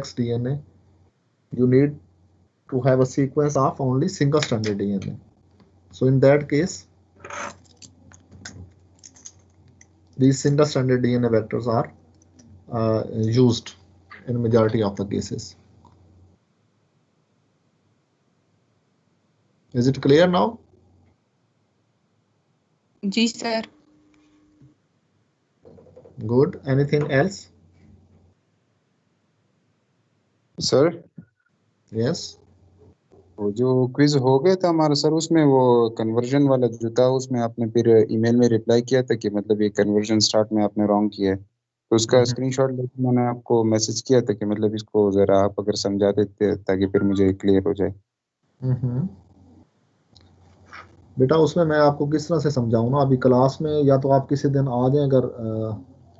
DNA, you need to have a sequence of only single stranded DNA. So in that case, these single stranded DNA vectors are used in majority of the cases. Is it clear now? जी sir. Good. Anything else? Sir Yes. वो जो quiz हो गया था हमारा sir, उसमें वो conversion वाला जो था उसमें आपने फिर ईमेल में रिप्लाई किया था कि मतलब ये कन्वर्जन स्टार्ट में आपने रॉन्ग किया है, तो उसका स्क्रीनशॉट लेके मैंने आपको मैसेज किया था कि मतलब इसको जरा आप अगर समझा देते ताकि फिर मुझे क्लियर हो जाए. बेटा उसमें मैं आपको किस तरह से समझाऊं ना, अभी क्लास में या तो आप किसी दिन आ जाएं, अगर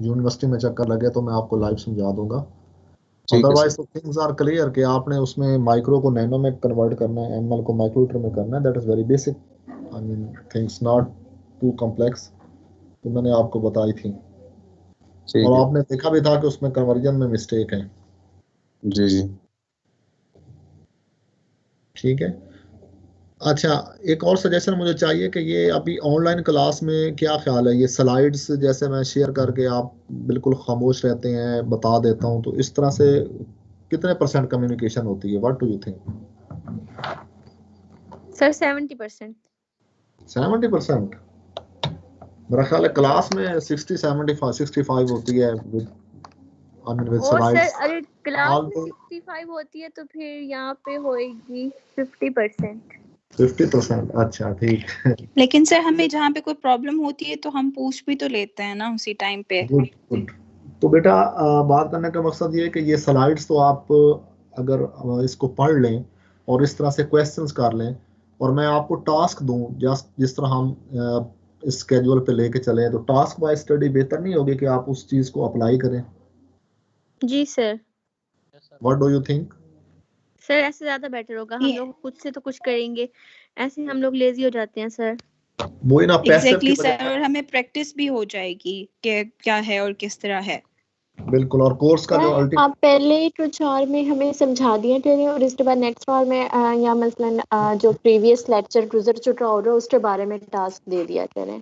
यूनिवर्सिटी में चक्कर लगे तो मैं आपको लाइव समझा दूंगा. अदरवाइज तो थिंग्स आर क्लियर कि आपने उसमें माइक्रो को नैनो में कन्वर्ट करना है, एमएल को माइक्रोमीटर में करना है. That is very basic, I mean things not too complex. तो मैंने आपको बताई थी और आपने देखा भी था कि उसमें कन्वर्जन में मिस्टेक है. जी जी ठीक है. अच्छा, एक और सजेशन मुझे चाहिए कि ये अभी ऑनलाइन क्लास में क्या ख्याल है, ये स्लाइड्स जैसे मैं शेयर करके आप बिल्कुल खामोश रहते हैं, बता देता हूं, तो इस तरह से कितने % कम्युनिकेशन होती है? What do you think? Sir 70%. 70%? मेरा ख्याल है क्लास में 60-65 होती है विद स्लाइड्स. सर अगर क्लास में 65 होती है तो फिर यहाँ पे होएगी 50%. 50%? अच्छा ठीक है. लेकिन सर हमें जहाँ पे कोई प्रॉब्लम होती है तो हम पूछ भी तो लेते हैं ना उसी टाइम पे. गुड. तो बेटा बात करने का मकसद ये है कि ये स्लाइड्स तो आप अगर इसको पढ़ लें और इस तरह से क्वेश्चंस कर लें और मैं आपको टास्क दूं, जिस तरह हम इस स्केड्यूल पे लेके चले, तो टास्क वाइज स्टडी बेहतर नहीं होगी कि आप उस चीज को अप्लाई करें? जी sir. What do you think? Sir ऐसे ज्यादा बेटर होगा. हम लोग खुद से तो कुछ करेंगे, ऐसे हम लोग लेजी हो जाते हैं सर. वो ही ना, एग्जैक्टली सर, और हमें प्रैक्टिस भी हो जाएगी कि क्या है और किस तरह है. बिल्कुल. और कोर्स का जो आप पहले कुछ और में हमें समझा दिया करें और इसके बाद नेक्स्ट और में या मसलन जो प्रीवियस लेक्चर गुजर चुका हो रहा है उसके बारे में टास्क दे दिया करें.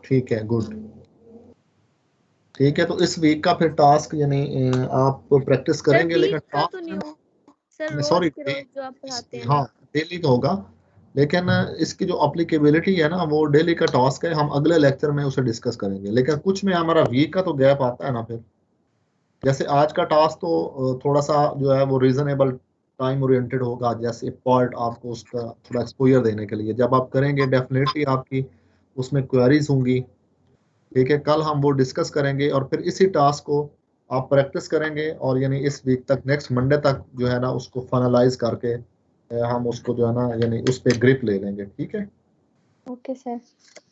ठीक है. गुड. ठीक है. तो इस वीक का फिर टास्क यानी आप प्रैक्टिस करेंगे, लेकिन तो नहीं हो सर, सॉरी जो आप पढ़ाते हैं. हाँ, डेली तो होगा, लेकिन इसकी जो अप्लीकेबिलिटी है ना वो डेली का टास्क है. हम अगले लेक्चर में उसे डिस्कस करेंगे, लेकिन कुछ में हमारा वीक का तो गैप आता है ना. फिर जैसे आज का टास्क तो थोड़ा सा जो है वो रीजनेबल टाइम ओरिएंटेड होगा, जैसे पार्ट आपको उसका थोड़ा एक्सपोजर देने के लिए. जब आप करेंगे डेफिनेटली आपकी उसमें क्वेरीज होंगी. ठीक है. कल हम वो डिस्कस करेंगे और फिर इसी टास्क को आप प्रैक्टिस करेंगे और यानी इस वीक तक, नेक्स्ट मंडे तक जो है ना उसको फाइनलाइज करके हम उसको जो है ना यानी उस पे ग्रिप ले लेंगे. ठीक है. Okay sir.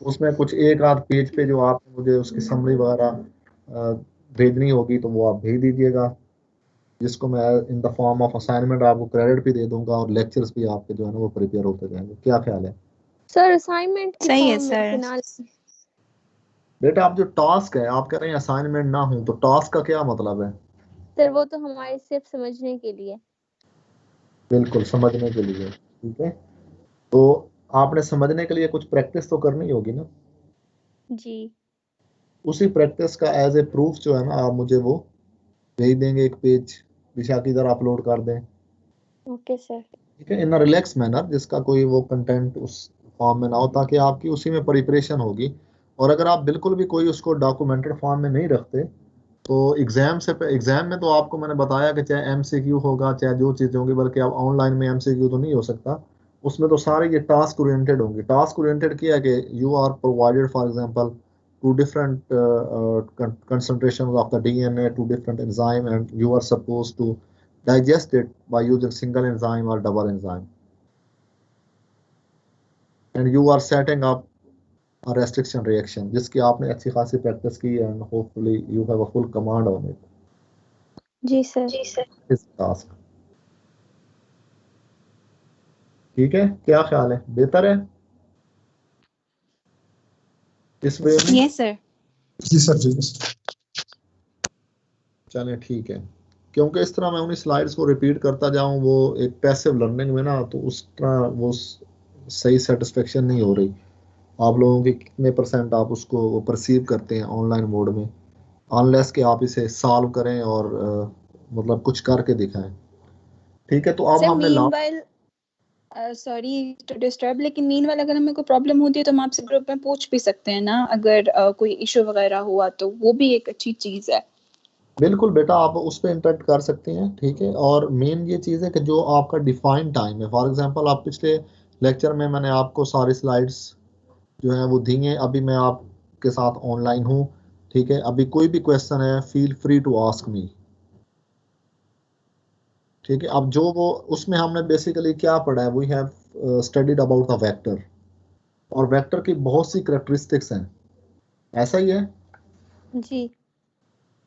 उसमें कुछ एक आध पेज पे जो आप मुझे उसकी समरी वगैरह भेजनी होगी तो वो आप भेज दीजिएगा, जिसको मैं in the form of assignment आपको क्रेडिट भी दे दूंगा और लेक्चर्स भी आपके जो है ना वो प्रिपेयर होते जाएंगे. क्या ख्याल है सर? असाइनमेंट सही है सर. बेटा, आप जो टास्क है आप कह रहे हैं असाइनमेंट ना हो, तो टास्क का क्या मतलब है? सर वो तो हमारे सिर्फ समझने के लिए. बिल्कुल समझने के लिए. ठीक है. तो आपने समझने के लिए कुछ प्रैक्टिस तो करनी होगी ना. जी. उसी प्रैक्टिस का एज ए प्रूफ जो है ना आप मुझे वो भेज देंगे, एक पेज दिशा की तरह अपलोड कर दें. Okay sir. ठीक है. इन अ रिलैक्स मैनर, जिसका कोई वो कंटेंट उस फॉर्म में ना हो, ताकि आपकी उसी में प्रिपरेशन होगी. और अगर आप बिल्कुल भी कोई उसको डॉक्यूमेंटेड फॉर्म में नहीं रखते तो एग्जाम में तो आपको मैंने बताया कि चाहे एमसीक्यू होगा चाहे जो चीज़ें होंगी, बल्कि अब ऑनलाइन में एमसीक्यू तो नहीं हो सकता. उसमें तो सारे ये टास्क ओरिएंटेड होंगे. टास्क ओरिएंटेड किया कि you are provided for example two different concentrations of the DNA to different enzyme, and you are supposed to digest it by using single enzyme or double enzyme, and you are setting up a restriction reaction जिसकी आपने अच्छी खासी practice की है, and hopefully you have a full command on it. जी sir. इस task. ठीक है. क्या ख्याल है? बेहतर है इस वे में? Yes sir. जी सर. जी चलें ठीक है. क्योंकि इस तरह मैं उन्हीं स्लाइड्स को रिपीट करता जाऊं, वो एक पैसिव लर्निंग में ना, तो उस तरह वो सही सेटिस्फेक्शन नहीं हो रही। आप लोगों के कितने % आप उसको परसीव करते हैं ऑनलाइन मोड में, अनलेस कि आप इसे सॉल्व करें और मतलब कुछ करके दिखाएं। ठीक है, तो अब सर हमने मीनवाइल सॉरी टू डिस्टर्ब, लेकिन मीनवाइल अगर हमें कोई प्रॉब्लम होती है तो हम आपसे ग्रुप में पूछ भी सकते हैं ना, अगर कोई इशू वगैरह हुआ तो वो भी एक अच्छी चीज है। बिल्कुल बेटा, आप उस पर इंटरेक्ट कर सकते हैं। ठीक है, और मेन ये चीज़ है कि जो आपका डिफाइंड टाइम है, फॉर एग्जांपल आप पिछले लेक्चर में मैंने आपको सारी स्लाइड्स जो है वो दी हैं, अभी मैं आपके साथ ऑनलाइन हूँ। ठीक है, अभी कोई भी क्वेश्चन है, feel free to ask me. ठीक है, अब जो वो उसमें हमने बेसिकली क्या पढ़ा है, we have studied about the vector, और वेक्टर की बहुत सी करेक्टरिस्टिक्स हैं, ऐसा ही है। जी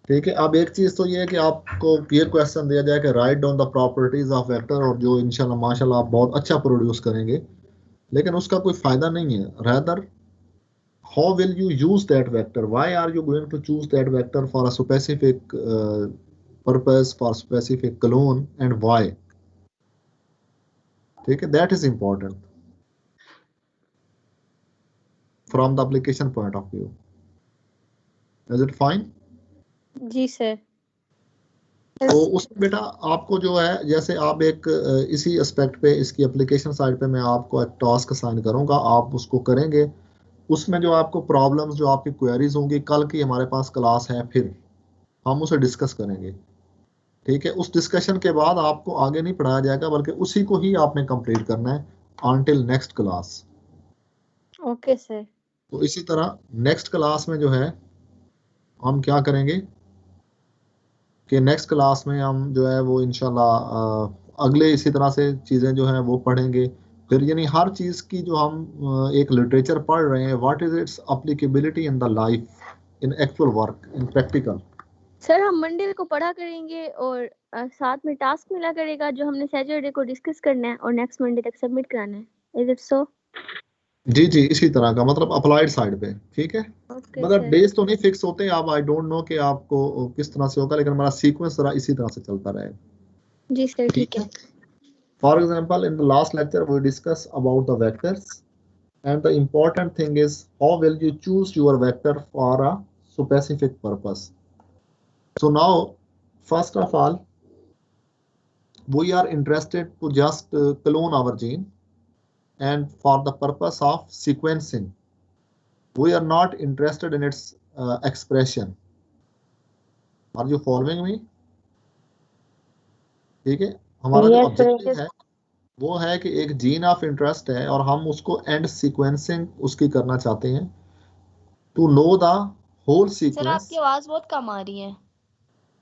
ठीक है, अब एक चीज तो ये है कि आपको ये क्वेश्चन दिया जाए कि write down the properties of vector, और जो इंशाल्लाह माशाल्लाह आप बहुत अच्छा प्रोड्यूस करेंगे, लेकिन उसका कोई फायदा नहीं है। Rather how will you use that vector, why are you going to choose that vector for a specific purpose, for specific clone, and why. ठीक है, that is important from the application point of view. Is it fine? जी sir. तो उसमें बेटा आपको जो है, जैसे आप एक इसी एस्पेक्ट पे, इसकी एप्लीकेशन साइड पे मैं आपको एक टास्क असाइन करूंगा, आप उसको करेंगे। उसमें जो आपको प्रॉब्लम्स, जो आपकी क्वेरीज होंगी, कल की हमारे पास क्लास है, फिर हम उसे डिस्कस करेंगे। ठीक है, उस डिस्कशन के बाद आपको आगे नहीं पढ़ाया जाएगा, बल्कि उसी को ही आपने कंप्लीट करना है until next class. Okay sir. तो इसी तरह नेक्स्ट क्लास में जो है हम क्या करेंगे कि नेक्स्ट क्लास में हम जो है वो इंशाल्लाह अगले इसी तरह से चीज़ें जो हैं वो पढ़ेंगे। फिर यानी हर चीज़ की जो हम एक लिटरेचर पढ़ रहे हैं, what is it's applicability in the life, in actual work, in practical. Sir हम मंडे को पढ़ा करेंगे और साथ में टास्क मिला करेगा जो हमने सैटरडे को डिस्कस करना है और नेक्स्ट मंडे तक सबमिट कराना है। Is it so? जी जी, इसी तरह का, मतलब अप्लाइड साइड पे। ठीक है, ओके मतलब सर। डेज तो नहीं फिक्स होते, आप आई डोंट नो कि आपको किस तरह से होगा, लेकिन हमारा सीक्वेंस जरा इसी तरह से चलता रहेगा। जी सर ठीक ठीक है। है, for example in the last lecture we discuss about the vectors, and the important thing is how will you choose your vector for a specific purpose. So now first of all we are interested to just clone our gene, and for the purpose of sequencing we are not interested in its expression. Are you following me? ठीक है, हमारा जो objective है वो है कि एक gene of interest है और हम उसको एंड सीक्वेंसिंग उसकी करना चाहते हैं, to know the whole sir sequence, आपकी आवाज बहुत कम आ रही है।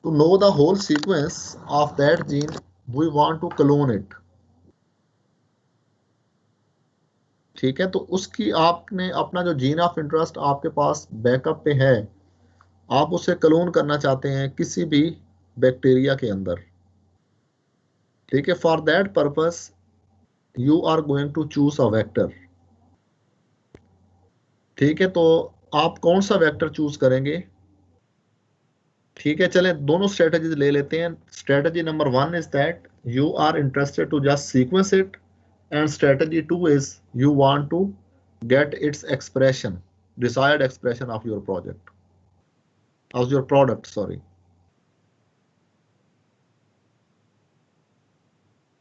to know the whole sequence of that gene we want to clone it. ठीक है, तो उसकी आपने अपना जो जीन ऑफ इंटरेस्ट आपके पास बैकअप पे है, आप उसे क्लोन करना चाहते हैं किसी भी बैक्टीरिया के अंदर। ठीक है, for that purpose you are going to choose a vector. ठीक है, तो आप कौन सा वेक्टर चूज करेंगे? ठीक है, चलें दोनों स्ट्रेटजीज ले लेते हैं। Strategy number 1 is that you are interested to just sequence it, and strategy 2 is you want to get its expression, desired expression of your project, of your product, sorry.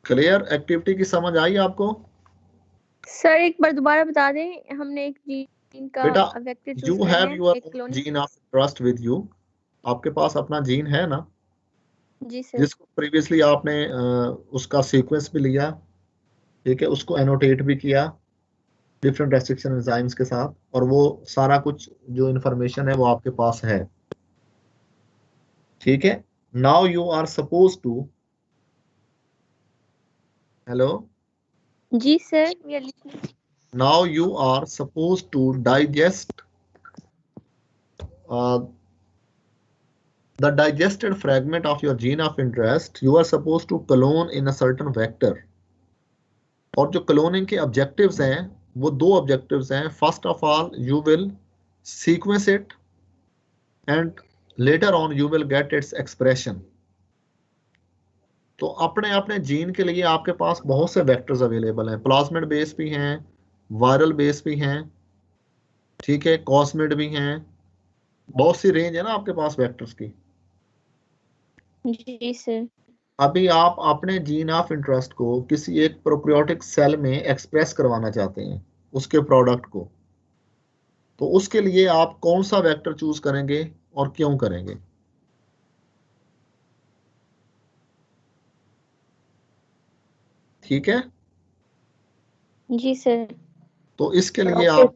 Clear? Activity की समझ आई आपको? Sir एक बार दोबारा बता दें, हमने एक gene का बेटा वेक्टर चूज you करना have है, your एक own cloning. gene of interest with you, आपके पास अपना जीन है ना, जी सर। जिसको प्रीवियसली आपने उसका सीक्वेंस भी लिया। ठीक है, उसको एनोटेट भी किया डिफरेंट रेस्ट्रिक्शन एंजाइम्स के साथ, और वो सारा कुछ जो इंफॉर्मेशन है वो आपके पास है। ठीक है, now you are suppose to, hello, जी sir we are listening. now you are supposed to digest the digested fragment of your gene of interest. You are supposed to clone in a certain vector. और जो cloning के objectives हैं वो दो objectives हैं। First of all you will sequence it and later on you will get its expression. तो अपने अपने जीन के लिए आपके पास बहुत से वेक्टर्स अवेलेबल हैं, प्लाज्मिड बेस भी हैं, वायरल बेस भी हैं, ठीक है, कॉस्मिड भी हैं, बहुत सी रेंज है ना आपके पास वेक्टर्स की। जी सर। अभी आप अपने जीन ऑफ इंटरेस्ट को किसी एक प्रोकैरियोटिक सेल में एक्सप्रेस करवाना चाहते हैं उसके प्रोडक्ट को, तो उसके लिए आप कौन सा वेक्टर चूज करेंगे और क्यों करेंगे? ठीक है, जी सर। तो इसके लिए आप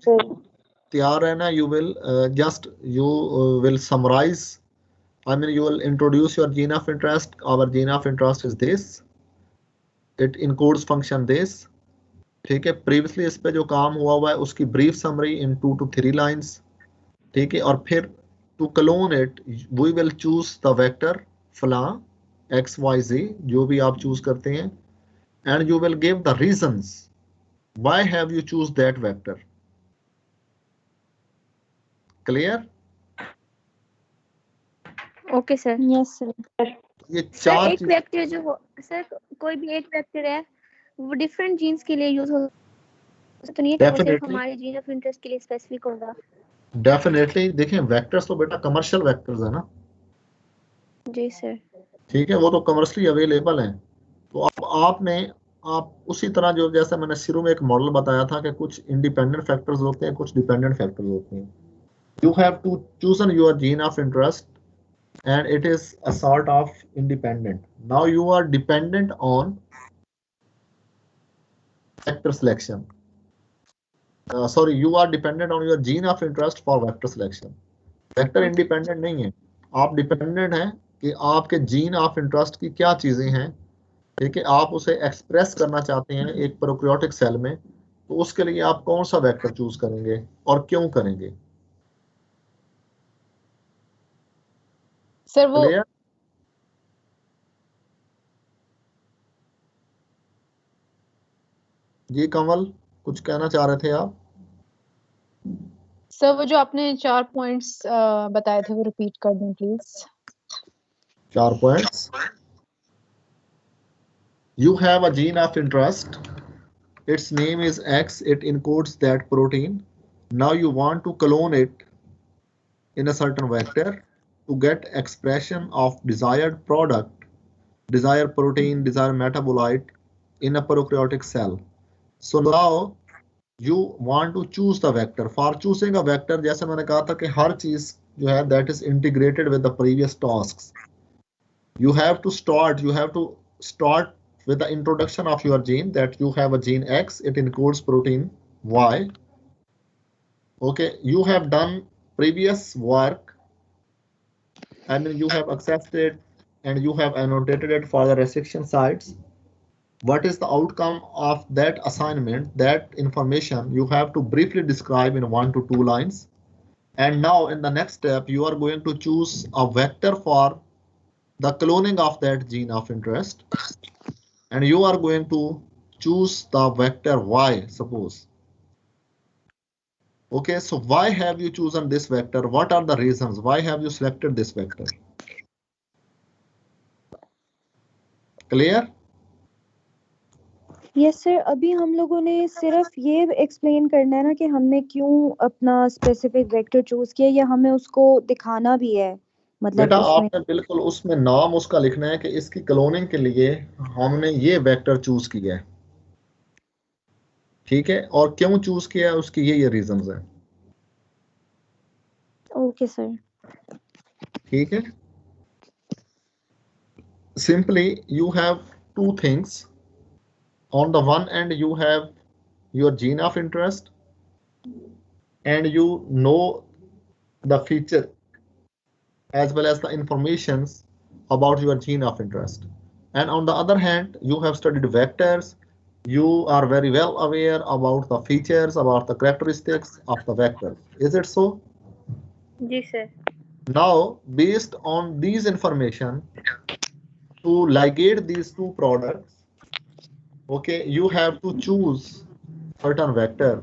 तैयार रहना। You will just you will summarize, I mean you will introduce your gene of interest. Our gene of interest is this, it encodes function this, ठीक है। प्रीवियसली इस पे जो काम हुआ है उसकी brief summary in 2 to 3 lines, ठीक है। और फिर to clone it we will choose the vector फला XYZ जो भी आप चूज करते हैं, and you will give the reasons why have you choose that vector. Clear? Okay sir. Yes sir. ये सर चार एक वेक्टर जो सर कोई भी एक वेक्टर है वो डिफरेंट जीन्स के लिए यूज हो तो नहीं है कि वो सिर्फ हमारे जीन ऑफ इंटरेस्ट के लिए स्पेसिफिक होगा? डेफिनेटली। देखें वेक्टर्स तो बेटा कमर्शियल वेक्टर्स है ना। जी सर। ठीक है, वो तो कमर्शियली अवेलेबल हैं। तो अब आपने आप उसी तरह जो जैसे मैंने शुरू में एक मॉडल बताया था कि कुछ इंडिपेंडेंट फैक्टर्स होते हैं, कुछ डिपेंडेंट फैक्टर्स होते हैं। You have to chosen your gene of interest and it is a sort of independent. Now you are dependent on vector selection. Sorry, you are dependent on your gene of interest for vector selection. Vector independent नहीं है, आप dependent हैं कि आपके gene of interest की क्या चीजें हैं, ठीक है। आप उसे एक्सप्रेस करना चाहते हैं एक प्रोकैरियोटिक सेल में, तो उसके लिए आप कौन सा वेक्टर चूज करेंगे और क्यों करेंगे? सर वो क्लियर? जी कमल, कुछ कहना चाह रहे थे आप? सर वो जो आपने 4 पॉइंट्स बताए थे वो रिपीट कर दें please. 4 points. You have a gene of interest. Its name is X. It encodes that protein. Now you want to clone it in a certain vector to get expression of desired product, desired protein, desired metabolite in a prokaryotic cell. So now you want to choose the vector. For choosing a vector, जैसे मैंने कहा था कि हर चीज जो है that is integrated with the previous tasks. You have to start with the introduction of your gene, that you have a gene X, it encodes protein Y. Okay, you have done previous work and you have accessed it and you have annotated it for the restriction sites. What is the outcome of that assignment? That information you have to briefly describe in 1 to 2 lines. And now in the next step, you are going to choose a vector for the cloning of that gene of interest. And you are going to choose the vector Y, suppose. Okay, so why have you chosen this vector? What are the reasons? Why have you selected this vector? Clear? Yes sir. अभी हम लोगों ने सिर्फ ये explain करना है ना कि हमने क्यों अपना स्पेसिफिक वेक्टर चूज किया, या हमें उसको दिखाना भी है? मतलब बेटा उसमें आपने बिल्कुल उसमें नाम उसका लिखना है कि इसकी क्लोनिंग के लिए हमने ये वेक्टर चूज किया है, ठीक है, और क्यों चूज किया है उसकी ये रीजंस हैं। Okay sir. ठीक है, simply you have two things. On the one end you have your gene of interest and you know the feature as well as the informations about your gene of interest, and on the other hand you have studied vectors. You are very well aware about the features, about the characteristics of the vector. Is it so? जी sir. Now based on these information, to ligate these two products, okay, you have to choose certain vector.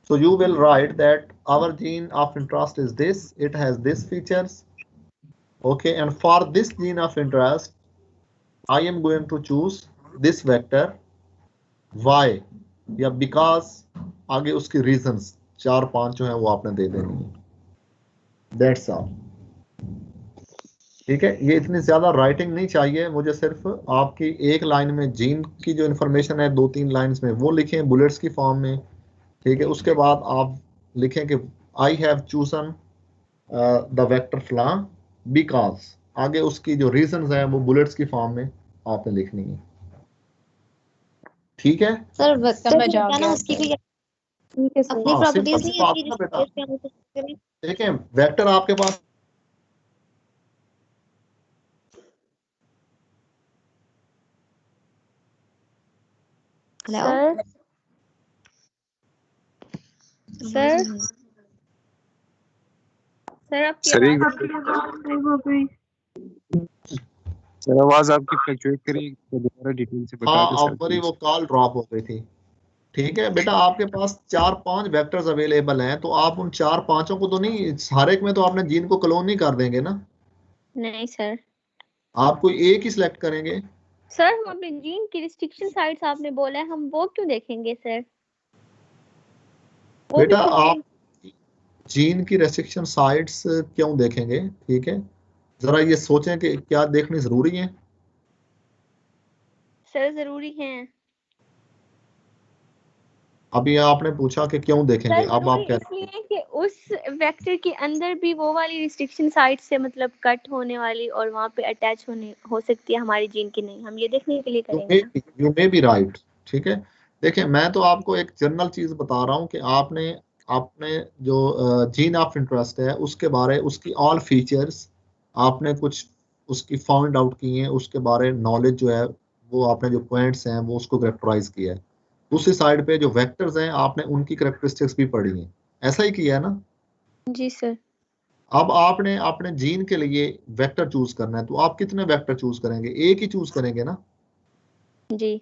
So you will write that our gene of interest is this, it has these features, okay, and for this gene of interest I am going to choose this vector why या because आगे उसकी reasons 4-5 जो है वो आपने दे देनी है, that's all. ठीक है, ये इतनी ज्यादा राइटिंग नहीं चाहिए मुझे, सिर्फ आपकी एक लाइन में जीन की जो इन्फॉर्मेशन है 2-3 लाइंस में वो लिखें बुलेट्स की फॉर्म में। ठीक है, उसके बाद आप लिखें कि I have chosen the vector flow because, आगे उसकी जो रीजंस हैं वो बुलेट्स की फॉर्म में आपने लिखनी है। ठीक है सर समझ आ ना गया उसकी सर। कोई ठीक है सर। अपनी हाँ, प्रॉपर्टीज सिंपल सी नहीं बात होती है ना जिसकी बेटा। बेस पे हम उसे करें। देखें वेक्टर आपके पास हेलो सर सर सर आपकी सर एक आवाज सर आवाज आपकी फ्लक्चुएट करी, तो दोबारा डिटेल से बता हाँ दें सर अब मेरी प्लीज। वो कॉल ड्रॉप हो गई थी। ठीक है बेटा, आपके पास 4-5 वेक्टर्स अवेलेबल हैं, तो आप उन 4-5 को तो नहीं, हर एक में तो आपने जीन को क्लोन नहीं कर देंगे ना, नहीं सर। आप कोई एक ही सिलेक्ट करेंगे। सर हम अपने जीन की रिस्ट्रिक्शन साइट्स आपने बोला है, हम वो क्यों देखेंगे सर? वो भी बेटा खुद आप जीन की रेस्ट्रिक्शन साइट्स क्यों देखेंगे? ठीक है, जरा ये सोचें कि क्या देखनी जरूरी है। सर जरूरी है अभी आपने पूछा कि क्यों देखेंगे, सर। अब आप जरूरी क्या इसलिए कि उस वेक्टर के अंदर भी वो वाली रिस्ट्रिक्शन साइट से मतलब कट होने वाली और वहाँ पे अटैच होने हो सकती है हमारी जीन की, नहीं, हम ये देखने के लिए करेंगे ना। You may be right. ठीक है, देखिए मैं तो आपको एक जनरल चीज बता रहा हूँ कि आपने आपने जो जीन ऑफ इंटरेस्ट है उसके बारे, उसकी ऑल फीचर्स आपने कुछ उसकी फाउंड आउट की हैं, उसके बारे नॉलेज जो है वो आपने जो पॉइंट्स हैं वो उसको करेक्टराइज किया है। दूसरी साइड पे जो वेक्टर्स हैं आपने उनकी करेक्टरिस्टिक्स भी पढ़ी हैं, ऐसा ही किया है ना। जी सर। अब आपने अपने जीन के लिए वेक्टर चूज करना है, तो आप कितने वेक्टर चूज करेंगे? एक ही चूज करेंगे ना। जी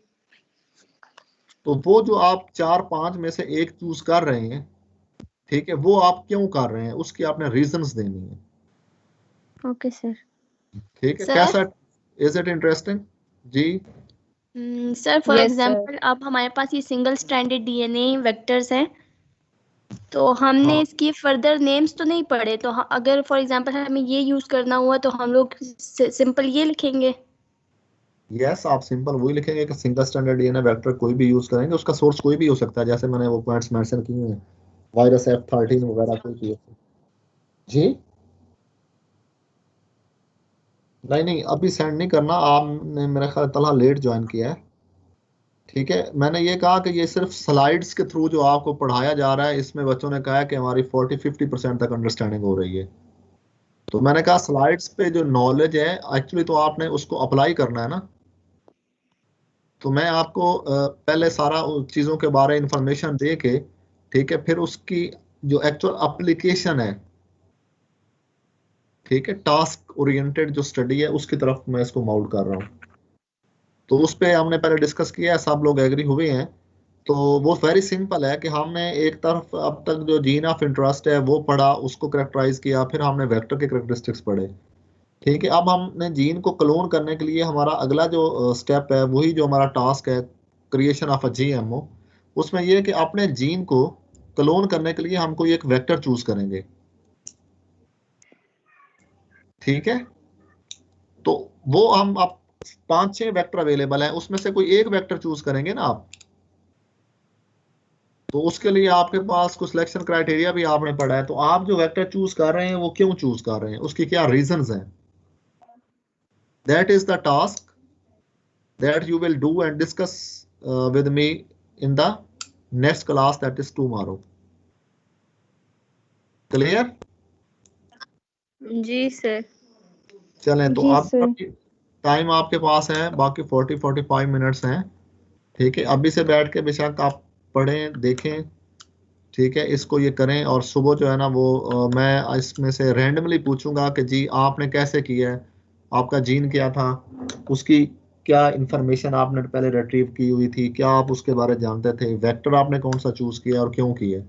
तो वो जो आप 4-5 में से एक चूज कर रहे हैं, ठीक है, वो आप क्यों कर रहे हैं उसकी आपने रीजंस देनी है। Okay sir. ठीक है, सर कैसा, इज इट इंटरेस्टिंग? जी sir for Yes, sir. Example अब हमारे पास ये सिंगल स्ट्रैंडेड डीएनए वेक्टर्स हैं, तो हमने हाँ इसकी फर्दर नेम्स तो नहीं पढ़े, तो अगर फॉर एग्जांपल हमें ये यूज करना हुआ तो हम लोग सिंपल ये लिखेंगे। यस, आप सिंपल वही लिखेंगे कि सिंगल स्टैंडर्ड डीएनए वेक्टर कोई भी यूज करेंगे, उसका सोर्स कोई भी हो सकता है, जैसे मैंने वो पॉइंट्स मेंशन किए हैं, वायरस F13 वगैरह कोई भी हो सकता है। जी नहीं नहीं, अभी सेंड नहीं करना, आपने मेरा ख्याल तला लेट ज्वाइन किया है। ठीक है, मैंने ये कहा कि ये सिर्फ स्लाइड्स के थ्रू जो आपको पढ़ाया जा रहा है, इसमें बच्चों ने कहा है कि हमारी 40-50% तक अंडरस्टैंडिंग हो रही है। तो मैंने कहा स्लाइड्स पे जो नॉलेज है एक्चुअली तो आपने उसको अप्लाई करना है ना। तो मैं आपको पहले सारा उन चीज़ों के बारे में इंफॉर्मेशन दे के, ठीक है, फिर उसकी जो एक्चुअल एप्लीकेशन है, ठीक है, टास्क ओरिएंटेड जो स्टडी है उसकी तरफ मैं इसको माउल्ट कर रहा हूँ। तो उस पे हमने पहले डिस्कस किया है, सब लोग एग्री हुए हैं। तो वो वेरी सिंपल है कि हमने एक तरफ अब तक जो जीन ऑफ इंटरेस्ट है वो पढ़ा, उसको करेक्टराइज किया, फिर हमने वेक्टर के करेक्टरिस्टिक्स पढ़े। ठीक है, अब हमने जीन को क्लोन करने के लिए हमारा अगला जो स्टेप है, वही जो हमारा टास्क है, क्रिएशन ऑफ अ जीएमओ। उसमें यह है कि अपने जीन को क्लोन करने के लिए हम कोई एक वेक्टर चूज करेंगे। ठीक है, तो वो हम अब 5-6 वेक्टर अवेलेबल हैं, उसमें से कोई एक वेक्टर चूज करेंगे ना आप। तो उसके लिए आपके पास कुछ सिलेक्शन क्राइटेरिया भी आपने पढ़ा है, तो आप जो वेक्टर चूज कर रहे हैं वो क्यों चूज कर रहे हैं, उसकी क्या रीजंस हैं। That is the task that you will do and discuss with me in the next class, that is tomorrow. Clear? जी सर। चलें, तो जी अब सर। टाइम आपके पास है, बाकी 40-45 मिनट्स हैं। ठीक है, अभी से बैठ के बेशक आप पढ़ें, देखें। ठीक है, इसको ये करें, और सुबह जो है ना वो मैं इसमें से रैंडमली पूछूंगा कि जी आपने कैसे किया है, आपका जीन क्या था, उसकी क्या इंफॉर्मेशन आपने पहले रिट्रीव की हुई थी, क्या आप उसके बारे में जानते थे, वेक्टर आपने कौन सा चूज किया और क्यों किया।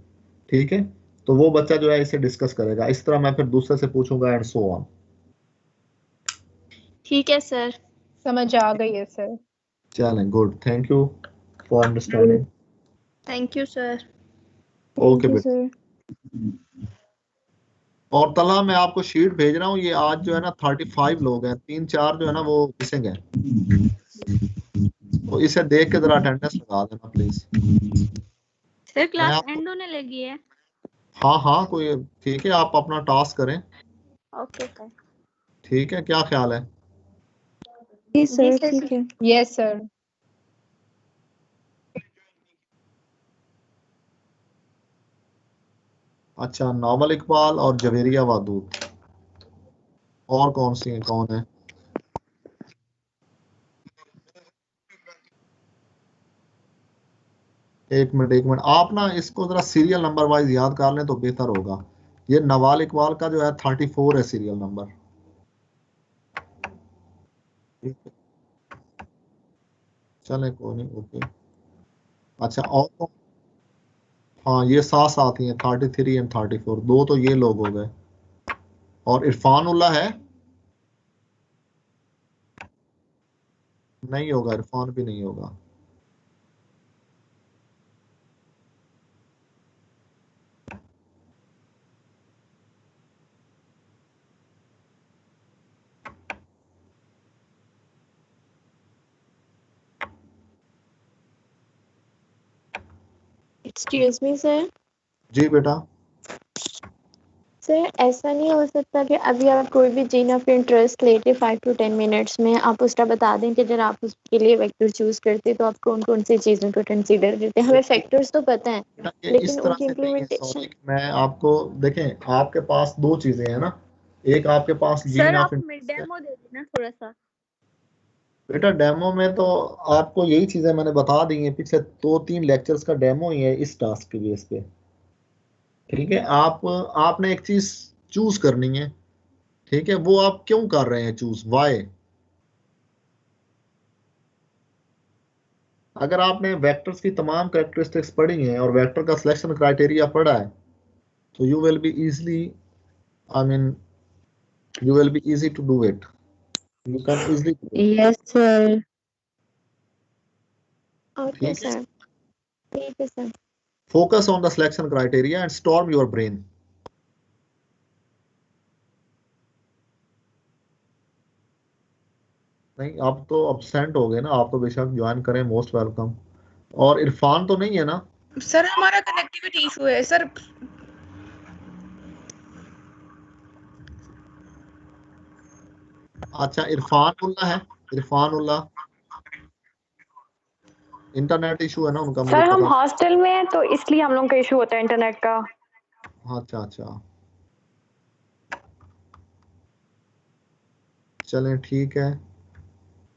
ठीक है, तो वो बच्चा जो है इसे डिस्कस करेगा, इस तरह मैं फिर दूसरे से पूछूंगा एंड सो ऑन। ठीक है सर। समझ आ गई है सर। चलें, good, thank you for understanding. Thank you sir. Okay thank you बेटा। सर। और तला मैं आपको शीट भेज रहा हूँ, ये आज जो है ना 35 लोग हैं, 3-4 जो है ना वो मिसिंग है, तो इसे देख के जरा अटेंडेंस लगा देना प्लीज। सर मैं क्लास आपको, एंड होने लगी है। हाँ हाँ कोई, ठीक है, आप अपना टास्क करें। Okay sir. ठीक है, क्या ख्याल है? जी जी सर, सर। ठीक है। Yes sir. अच्छा, नावल इकबाल और जवेरिया वादूद, और कौन सी है, कौन है? एक मिनट, आप ना इसको जरा सीरियल नंबर वाइज याद कर लें तो बेहतर होगा। ये नवाल इकबाल का जो है 34 है सीरियल नंबर। ठीक है, चले कोई नहीं, ओके। अच्छा, और हाँ, ये साथ साथ ही है, 33 एंड 34, दो तो ये लोग हो गए। और इरफान उल्ला है? नहीं होगा, इरफान भी नहीं होगा। Excuse me sir. जी बेटा। सर ऐसा नहीं हो सकता कि अभी आप कोई भी जीन ऑफ इंटरेस्ट लेके 5 to 10 मिनट्स में आप उसका बता दें कि अगर आप उसके लिए वेक्टर चूज करते तो आप कौन कौन सी चीज़ों को कंसीडर करते हैं? हमें फैक्टर्स तो पता है बेटा ये लेकिन इस तरह उनकी से नहीं है, इम्प्लीमेंटेशन। सॉरी, मैं आपको, देखें आपके पास दो चीजें हैं ना, एक आपके पास जीन सर ऑफ आप इंटरेस्ट है। डेमो दे देना थोड़ा सा। बेटा डेमो में तो आपको यही चीजें मैंने बता दी हैं, पिछले 2-3 लेक्चर्स का डेमो ही है इस टास्क के बेस पे। ठीक है, आपने एक चीज चूज करनी है। ठीक है, वो आप क्यों कर रहे हैं चूज, वाई? अगर आपने वेक्टर्स की तमाम कैरेक्टरिस्टिक्स पढ़ी हैं और वेक्टर का सिलेक्शन क्राइटेरिया पढ़ा है, तो you will be easily, I mean you will be easy to do it, you can easily do it. Yes sir. Okay ठीक है, सर। ठीक है sir. focus on the selection criteria and storm your brain. नहीं, आप तो absent हो गए ना, आप तो बेशक ज्वाइन करें, मोस्ट वेलकम। और इरफान तो नहीं है ना? सर हमारा कनेक्टिविटी इशू है सर। अच्छा, इरफान उल्ला है, इरफान उल्ला, इंटरनेट इशू है ना उनका, मुझे सर हम पता। हॉस्टल में हैं तो इसलिए हम लोगों का इशू होता है इंटरनेट का। अच्छा अच्छा, चलें ठीक है।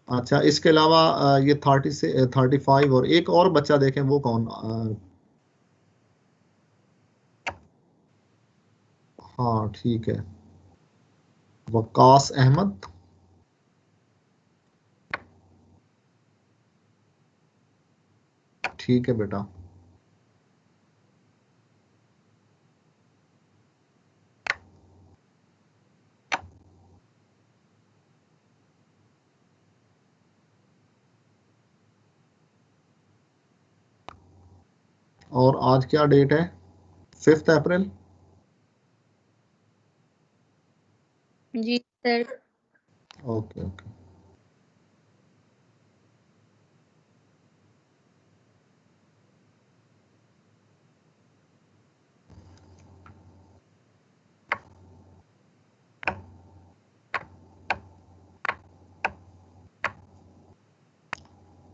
अच्छा, इसके अलावा ये 30 से 35 और एक और बच्चा देखें, वो कौन? हाँ ठीक है, वकास अहमद। ठीक है बेटा। और आज क्या डेट है? 5 अप्रैल। जी सर। Okay okay.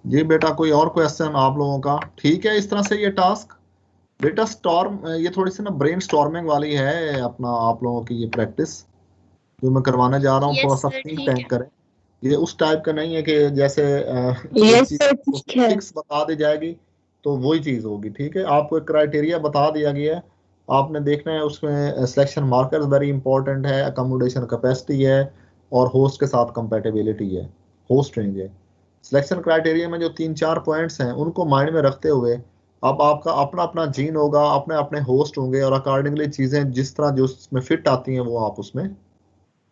जी बेटा, कोई और क्वेश्चन आप लोगों का? ठीक है, इस तरह से ये टास्क बेटा स्टॉर्म, ये थोड़ी सी ना ब्रेन स्टॉर्मिंग वाली है अपना, आप लोगों की ये प्रैक्टिस जो मैं करवाने जा रहा हूँ, थोड़ा यस सा सर थिंक ठीक टैंक है। करें। ये उस टाइप का नहीं है कि जैसे एक यस चीज सर, ठीक है। फिक्स बता दी जाएगी तो वही चीज होगी। ठीक है, आपको एक क्राइटेरिया बता दिया गया है, आपने देखना है उसमें सिलेक्शन मार्कर्स वेरी इंपॉर्टेंट है, अकोमोडेशन कैपेसिटी है, और होस्ट के साथ कंपेटेबिलिटी है, होस्ट रेंज है। सिलेक्शन क्राइटेरिया में जो 3-4 पॉइंट्स हैं उनको माइंड में रखते हुए अब आपका अपना अपना जीन होगा, अपने अपने होस्ट होंगे, और अकॉर्डिंगली चीजें जिस तरह जो उसमें फिट आती हैं वो आप उसमें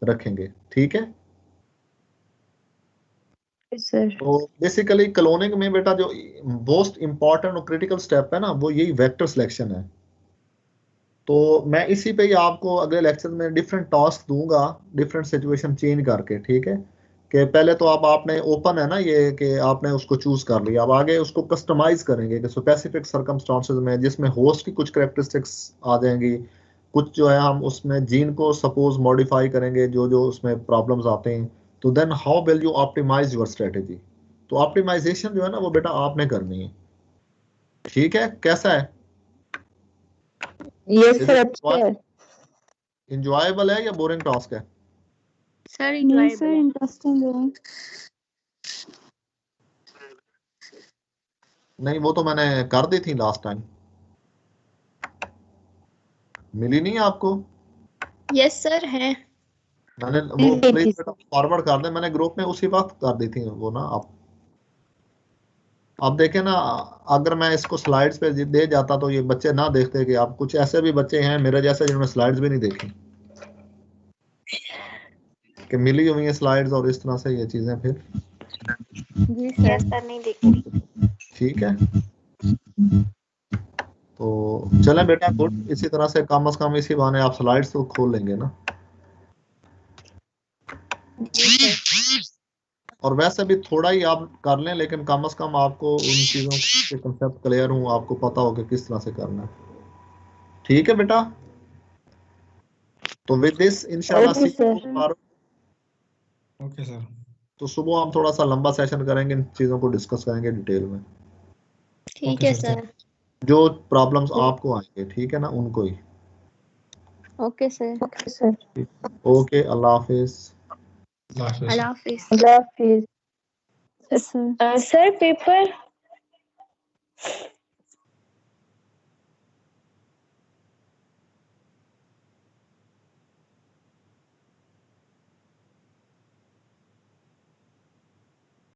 रखेंगे। ठीक है, सर तो बेसिकली क्लोनिंग में बेटा जो मोस्ट इंपॉर्टेंट और क्रिटिकल स्टेप है ना, वो यही वेक्टर सिलेक्शन है। तो मैं इसी पे ही आपको अगले लेक्चर में डिफरेंट टास्क दूंगा, डिफरेंट सिचुएशन चेंज करके, ठीक है। कि पहले तो अब आपने ओपन है ना ये, कि आपने उसको चूज कर लिया, अब आगे उसको कस्टमाइज करेंगे कि स्पेसिफिक सर्कमस्टांसेस में, जिसमें होस्ट की कुछ करेक्टरिस्टिक्स आ जाएंगी, कुछ जो है हम उसमें जीन को सपोज मॉडिफाई करेंगे जो जो उसमें प्रॉब्लम्स आते हैं। तो then how will you optimize your strategy. तो ऑप्टिमाइजेशन जो है ना वो बेटा आपने करनी है, ठीक है। कैसा है, यस सर अच्छा है। इंजॉयबल है या बोरिंग टास्क है? सर नहीं इंजॉयबल सर, है। इंटरेस्टिंग है। नहीं वो तो मैंने कर दी थी लास्ट टाइम, मिली नहीं आपको? यस सर है। मैंने वो प्लीज बेटा फॉरवर्ड कर दे, मैंने ग्रुप में उसी वक्त कर दी थी वो ना। आप देखें ना, अगर मैं इसको स्लाइड्स पे दे जाता तो ये बच्चे ना देखते, कि आप कुछ ऐसे भी बच्चे हैं मेरे जैसे जिन्होंने स्लाइड्स भी नहीं देखी, कि मिली हुई है स्लाइड्स और इस तरह से ये चीजें फिर। जी सर नहीं देखी। ठीक है, तो चलें बेटा, गुड। इसी तरह से कम से कम इसी बहाने आप स्लाइड्स तो खोल लेंगे ना। और वैसे भी थोड़ा ही आप कर लें, लेकिन कम से कम आपको उन चीजों के कंसेप्ट क्लियर हो, आपको पता हो कि किस तरह से करना है। ठीक है बेटा, तो विद दिस इंशाल्लाह सी टुमारो। Okay sir. तो सुबह हम थोड़ा सा लंबा सेशन करेंगे, इन चीजों को डिस्कस करेंगे डिटेल में। ठीक है सर। जो प्रॉब्लम्स आपको आएंगे, ठीक है ना, उनको ही। Okay sir. Okay sir. Okay, अल्लाह हाफिज। अल्लाह हाफिज। अल्लाह हाफिज। Sir sir paper